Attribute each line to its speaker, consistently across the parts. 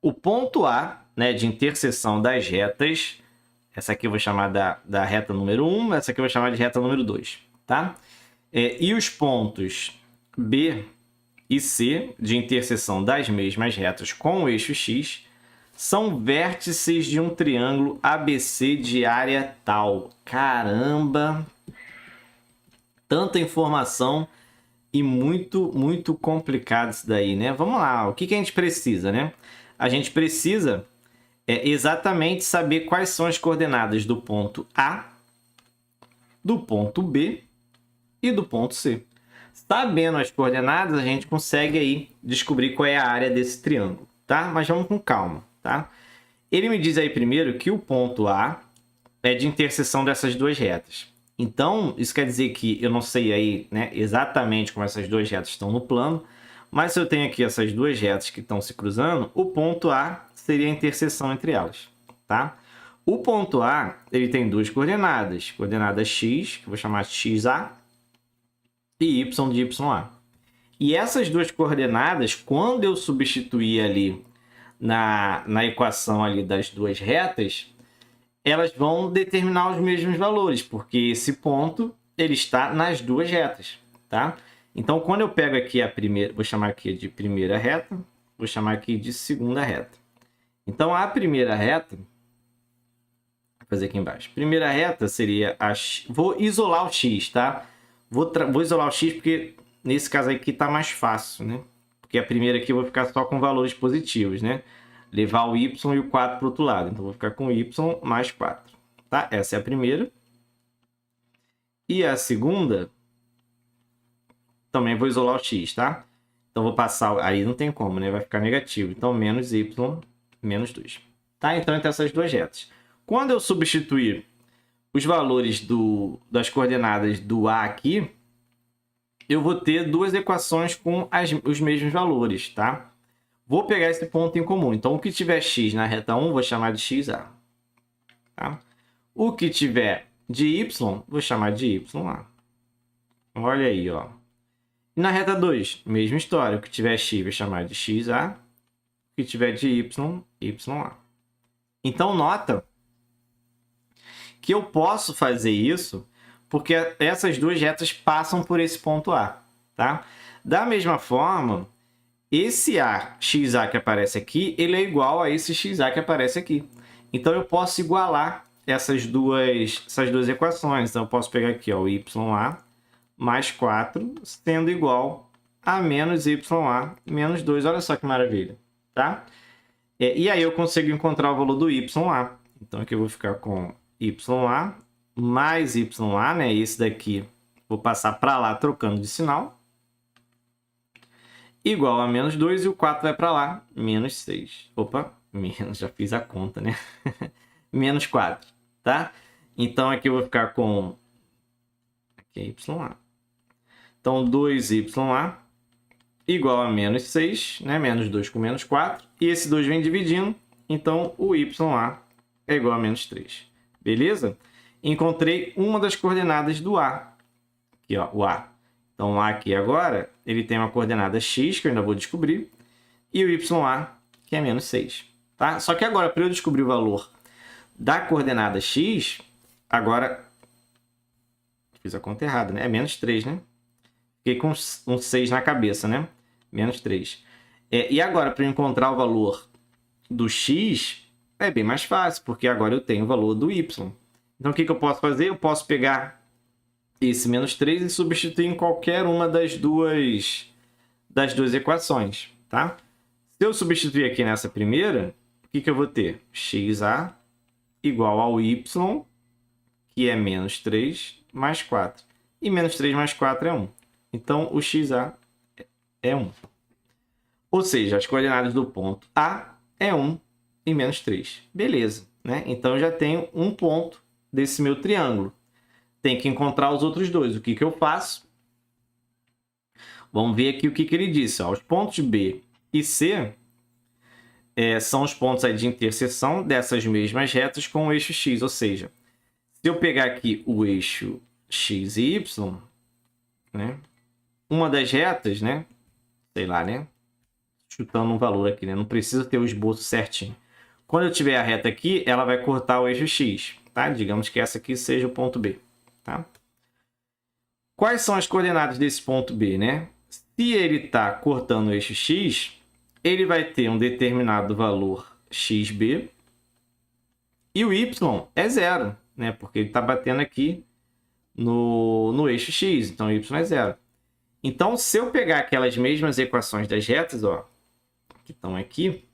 Speaker 1: o ponto A, né, de interseção das retas, essa aqui eu vou chamar da reta número 1, essa aqui eu vou chamar de reta número 2, tá? E os pontos B e C, de interseção das mesmas retas com o eixo X, são vértices de um triângulo ABC de área tal. Caramba! Tanta informação e muito complicado isso daí, né? Vamos lá, o que a gente precisa, né? A gente precisa exatamente saber quais são as coordenadas do ponto A, do ponto B e do ponto C. Sabendo as coordenadas, a gente consegue aí descobrir qual é a área desse triângulo, tá? Mas vamos com calma, tá? Ele me diz aí primeiro que o ponto A é de interseção dessas duas retas. Então, isso quer dizer que eu não sei aí, né, exatamente como essas duas retas estão no plano, mas se eu tenho aqui essas duas retas que estão se cruzando, o ponto A seria a interseção entre elas, tá? O ponto A, ele tem duas coordenadas, coordenada x, que eu vou chamar de xa, e y de ya. E essas duas coordenadas, quando eu substituir ali na equação ali das duas retas, elas vão determinar os mesmos valores, porque esse ponto ele está nas duas retas, tá? Então, quando eu pego aqui a primeira, vou chamar aqui de primeira reta, vou chamar aqui de segunda reta. Então, a primeira reta, vou fazer aqui embaixo. Primeira reta seria a x, vou isolar o x, tá? Vou isolar o x porque nesse caso aqui está mais fácil, né? Porque a primeira aqui eu vou ficar só com valores positivos, né? Levar o y e o 4 para o outro lado. Então, vou ficar com y mais 4. Tá? Essa é a primeira. E a segunda, também vou isolar o x, tá? Então, vou passar... Aí não tem como, né? Vai ficar negativo. Então, menos y menos 2. Tá? Então, entre essas duas retas. Quando eu substituir os valores das coordenadas do A aqui, eu vou ter duas equações com os mesmos valores, tá? Vou pegar esse ponto em comum. Então, o que tiver x na reta 1, vou chamar de xa. Tá? O que tiver de y, vou chamar de ya. Olha aí, ó. E na reta 2, mesma história. O que tiver x, vou chamar de xa. O que tiver de y, ya. Então, nota que eu posso fazer isso porque essas duas retas passam por esse ponto A. Tá? Da mesma forma, esse xa que aparece aqui, ele é igual a esse xa que aparece aqui. Então, eu posso igualar essas duas equações. Então, eu posso pegar aqui ó, o ya mais 4 sendo igual a menos ya menos 2. Olha só que maravilha. Tá? E aí, eu consigo encontrar o valor do ya. Então, aqui eu vou ficar com ya mais ya, né? Esse daqui, vou passar para lá trocando de sinal. Igual a menos 2 e o 4 vai para lá, menos 6. Opa, menos, já fiz a conta, né? Menos 4, tá? Então, aqui eu vou ficar com... Aqui é ya. Então, 2ya igual a menos 6, né? Menos 2 com menos 4. E esse 2 vem dividindo, então o ya é igual a menos 3. Beleza? Encontrei uma das coordenadas do A. Aqui, ó, o A. Então, o A aqui agora, ele tem uma coordenada x, que eu ainda vou descobrir, e o ya, que é menos 6. Tá? Só que agora, para eu descobrir o valor da coordenada x, agora... Fiz a conta errada, né? É menos 3, né? Fiquei com um 6 na cabeça, né? Menos 3. E agora, para eu encontrar o valor do x, é bem mais fácil, porque agora eu tenho o valor do y. Então, o que eu posso fazer? Eu posso pegar esse menos 3 e substituir em qualquer uma das duas equações, tá? Se eu substituir aqui nessa primeira, o que eu vou ter? xa igual ao y, que é menos 3 mais 4. E menos 3 mais 4 é 1. Então, o xa é 1. Ou seja, as coordenadas do ponto A é 1 e menos 3. Beleza, né? Então, eu já tenho um ponto desse meu triângulo. Tem que encontrar os outros dois. O que eu faço? Vamos ver aqui o que ele disse. Ó. Os pontos B e C são os pontos aí de interseção dessas mesmas retas com o eixo X. Ou seja, se eu pegar aqui o eixo X e Y, né? Uma das retas, né? Sei lá, né? chutando um valor aqui, né? Não precisa ter o esboço certinho. Quando eu tiver a reta aqui, ela vai cortar o eixo X, tá? Digamos que essa aqui seja o ponto B, tá? Quais são as coordenadas desse ponto B, né? Se ele está cortando o eixo X, ele vai ter um determinado valor XB e o Y é zero, né? Porque ele está batendo aqui no eixo X, então Y é zero. Então, se eu pegar aquelas mesmas equações das retas, ó, que estão aqui,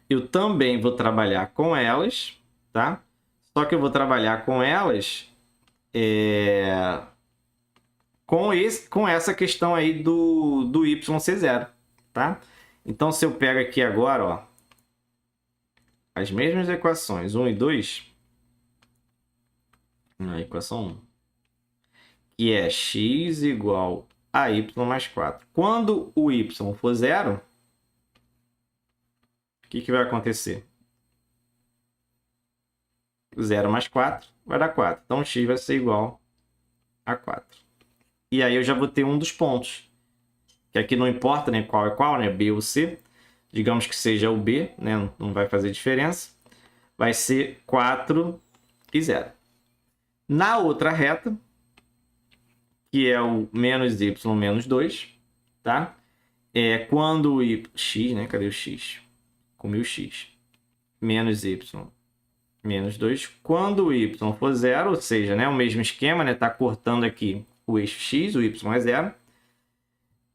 Speaker 1: eu também vou trabalhar com elas, tá? Só que eu vou trabalhar com elas com essa questão aí do y ser zero, tá? Então, se eu pego aqui agora, ó, as mesmas equações, 1 e 2, na equação 1, que é x igual a y mais 4. Quando o y for zero, o que vai acontecer? 0 mais 4 vai dar 4. Então, x vai ser igual a 4. E aí eu já vou ter um dos pontos. Que aqui não importa, né, qual é qual, né, B ou C. Digamos que seja o B, né, não vai fazer diferença. Vai ser 4 e 0. Na outra reta, que é o menos y menos 2, tá? Quando o x, né, cadê o x? Comi o x. Menos y menos 2. Quando o y for 0, ou seja, né, o mesmo esquema, né, tá cortando aqui o eixo x, o y é 0.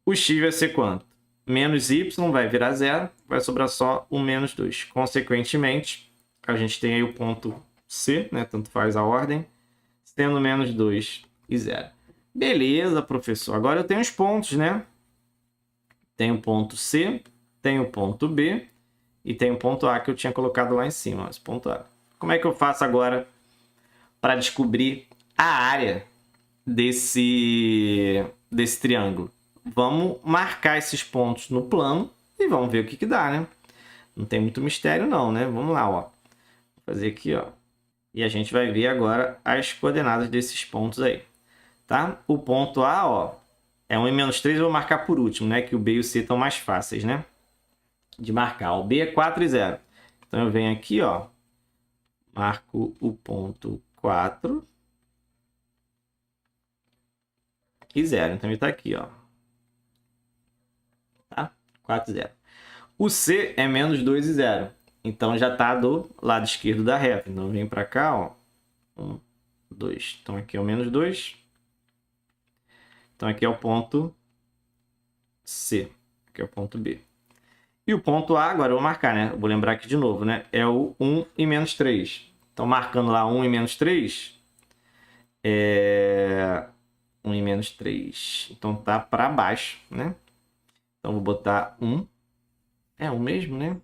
Speaker 1: O x vai ser quanto? Menos y vai virar 0, vai sobrar só o menos 2. Consequentemente, a gente tem aí o ponto C, né, tanto faz a ordem, sendo menos 2 e 0. Beleza, professor. Agora eu tenho os pontos, né? Tem o ponto C, tem o ponto B e tem o ponto A que eu tinha colocado lá em cima, esse ponto A. Como é que eu faço agora para descobrir a área desse triângulo? Vamos marcar esses pontos no plano e vamos ver o que dá, né? Não tem muito mistério não, né? Vamos lá, ó. Vou fazer aqui, ó. E a gente vai ver agora as coordenadas desses pontos aí, tá? O ponto A, ó, é 1 e menos 3, eu vou marcar por último, né? Que o B e o C estão mais fáceis, né? De marcar. O B é 4 e 0. Então eu venho aqui, ó. Marco o ponto 4 e 0. Então ele está aqui, ó. Tá? 4 e 0. O C é menos 2 e 0. Então já está do lado esquerdo da reta. Então eu venho para cá, ó. 1, 2. Então aqui é o menos 2. Então aqui é o ponto C. Aqui é o ponto B. E o ponto A, agora eu vou marcar, né? Eu vou lembrar aqui de novo, né? É o 1 e menos 3. Então, marcando lá 1 e menos 3, 1 e menos 3. Então, tá para baixo, né? Então, vou botar 1. É o mesmo, né?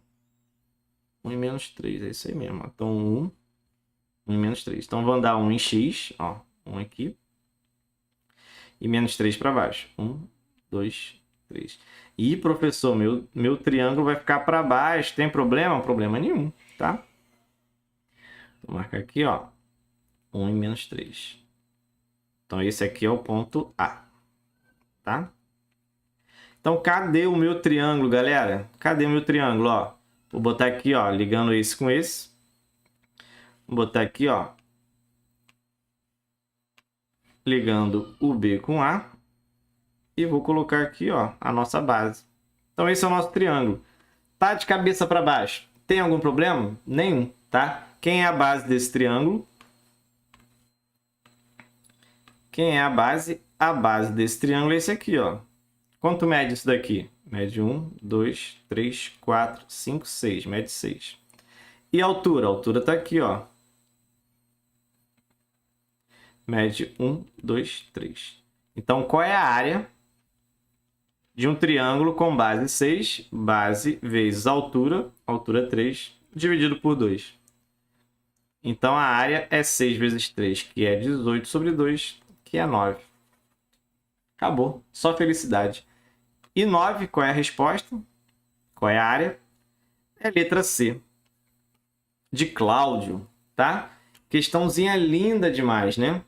Speaker 1: 1 e menos 3, é isso aí mesmo. Então, 1 e menos 3. Então, vou andar 1 em x, ó. 1 aqui. E menos 3 para baixo. 1, 2, 3. E, professor, meu triângulo vai ficar para baixo. Tem problema? Problema nenhum, tá? Vou marcar aqui, ó. 1 e menos 3. Então, esse aqui é o ponto A. Tá? Então, cadê o meu triângulo, galera? Cadê o meu triângulo, ó? Vou botar aqui, ó, ligando esse com esse. Vou botar aqui, ó. Ligando o B com A. E vou colocar aqui, ó, a nossa base. Então, esse é o nosso triângulo. Tá de cabeça para baixo. Tem algum problema? Nenhum, tá? Quem é a base desse triângulo? Quem é a base? A base desse triângulo é esse aqui, ó. Quanto mede isso daqui? Mede 1, 2, 3, 4, 5, 6. Mede 6. E a altura? A altura está aqui, ó. Mede 1, 2, 3. Então, qual é a área de um triângulo com base 6, base vezes altura 3, dividido por 2? Então, a área é 6 vezes 3, que é 18 sobre 2, que é 9. Acabou. Só felicidade. E 9, qual é a resposta? Qual é a área? É a letra C. De Cláudio, tá? Questãozinha linda demais, né?